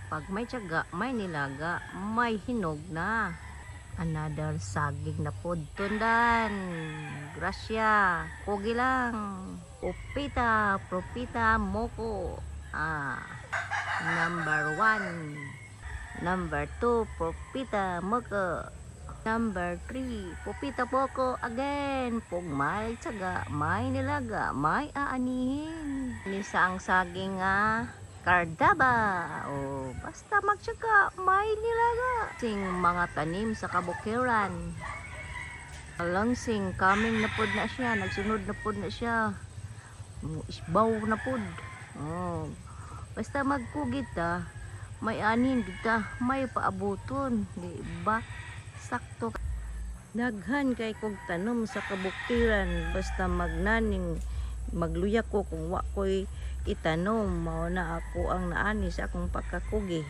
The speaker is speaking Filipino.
Pag may tiyaga, may nilaga, may hinog na. Another saging na pod tundan. Gracia, kugi lang. Upita, propita, moko. Number 1. Number 2, propita, moko. Number 3, pupita poko again. Pag may tiyaga, may nilaga, may aanihin. Nisa ang saging kardaba. O basta magtiyaga, may nilaga. Sing mga tanim sa kabukiran. Langsing, coming na pod na siya. Nagsunod na pod na siya. Isbaw na pod. Oh, basta magkugit may anin kita, may paabuton. Diba? Sakto. Daghan kay kog tanom sa kabukiran, basta magnaning magluya ko kung wa ko'y itanom, mao na ako ang naani sa akong pagkakugi.